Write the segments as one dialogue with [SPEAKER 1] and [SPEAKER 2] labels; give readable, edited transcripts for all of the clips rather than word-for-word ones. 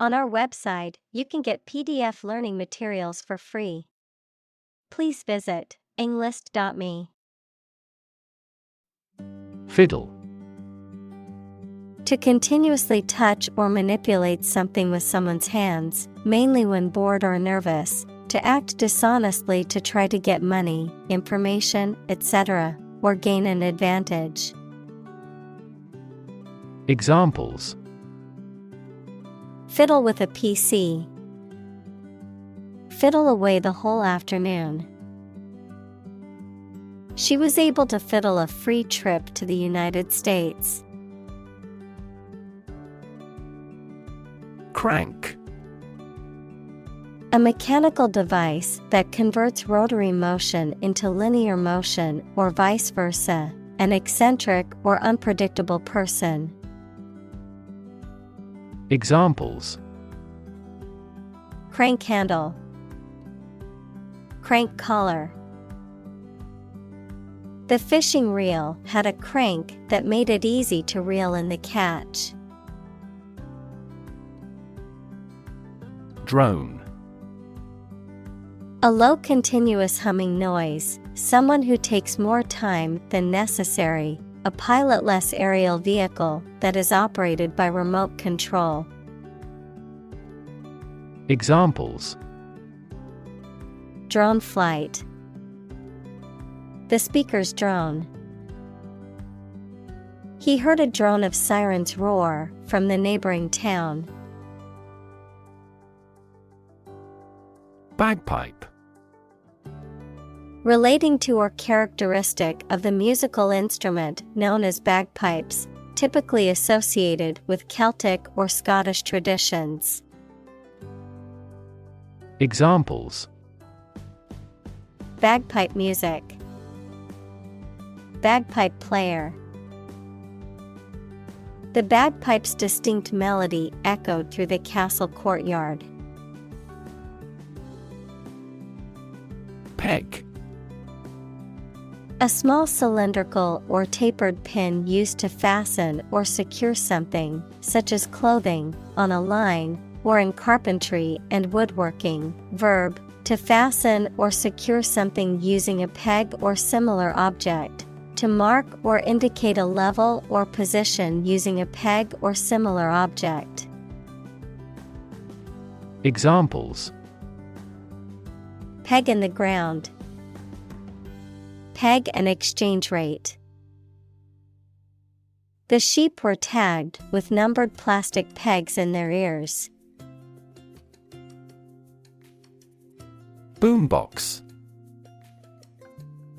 [SPEAKER 1] On our website, you can get PDF learning materials for free. Please visit englist.me.
[SPEAKER 2] Fiddle.
[SPEAKER 1] To continuously touch or manipulate something with someone's hands, mainly when bored or nervous, to act dishonestly to try to get money, information, etc., or gain an advantage.
[SPEAKER 2] Examples:
[SPEAKER 1] Fiddle with a PC. Fiddle away the whole afternoon. She was able to fiddle a free trip to the United States.
[SPEAKER 2] Crank.
[SPEAKER 1] A mechanical device that converts rotary motion into linear motion or vice versa, an eccentric or unpredictable person.
[SPEAKER 2] Examples:
[SPEAKER 1] Crank handle. Crank collar. The fishing reel had a crank that made it easy to reel in the catch.
[SPEAKER 2] Drone.
[SPEAKER 1] A low continuous humming noise, someone who takes more time than necessary, a pilotless aerial vehicle that is operated by remote control.
[SPEAKER 2] Examples:
[SPEAKER 1] Drone flight. The speaker's drone. He heard a drone of sirens roar from the neighboring town.
[SPEAKER 2] Bagpipe.
[SPEAKER 1] Relating to or characteristic of the musical instrument known as bagpipes, typically associated with Celtic or Scottish traditions.
[SPEAKER 2] Examples:
[SPEAKER 1] Bagpipe music. Bagpipe player. The bagpipe's distinct melody echoed through the castle courtyard.
[SPEAKER 2] Peg.
[SPEAKER 1] A small cylindrical or tapered pin used to fasten or secure something, such as clothing, on a line, or in carpentry and woodworking. Verb, to fasten or secure something using a peg or similar object. To mark or indicate a level or position using a peg or similar object.
[SPEAKER 2] Examples:
[SPEAKER 1] Peg in the ground. Peg an exchange rate. The sheep were tagged with numbered plastic pegs in their ears.
[SPEAKER 2] Boombox.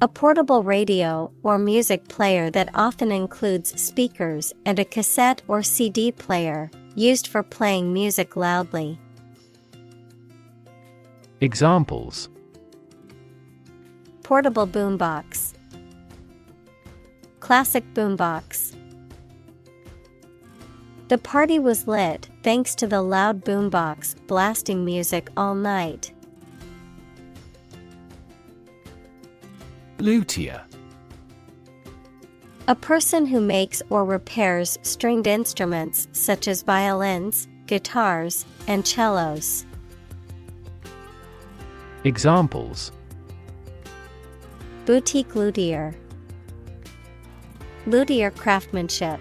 [SPEAKER 1] A portable radio or music player that often includes speakers and a cassette or CD player, used for playing music loudly.
[SPEAKER 2] Examples:
[SPEAKER 1] Portable boombox. Classic boombox. The party was lit thanks to the loud boombox blasting music all night.
[SPEAKER 2] Luthier.
[SPEAKER 1] A person who makes or repairs stringed instruments such as violins, guitars, and cellos.
[SPEAKER 2] Examples:
[SPEAKER 1] Boutique luthier. Luthier craftsmanship.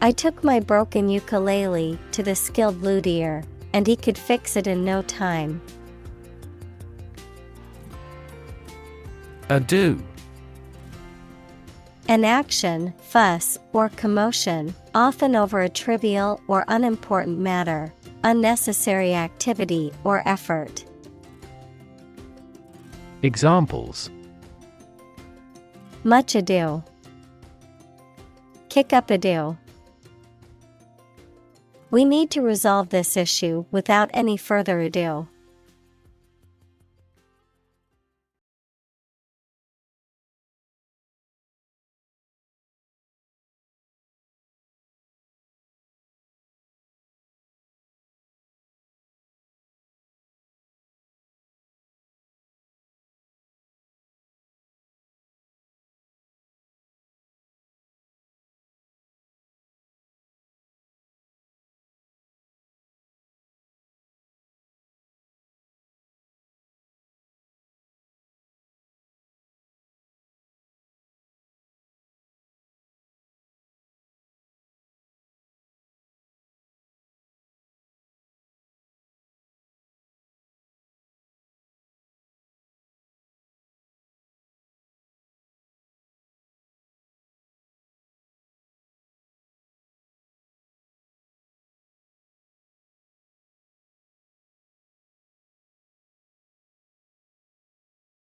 [SPEAKER 1] I took my broken ukulele to the skilled luthier, and he could fix it in no time.
[SPEAKER 2] Ado.
[SPEAKER 1] An action, fuss, or commotion, often over a trivial or unimportant matter, unnecessary activity or effort.
[SPEAKER 2] Examples:
[SPEAKER 1] Much ado. Kick up ado. We need to resolve this issue without any further ado.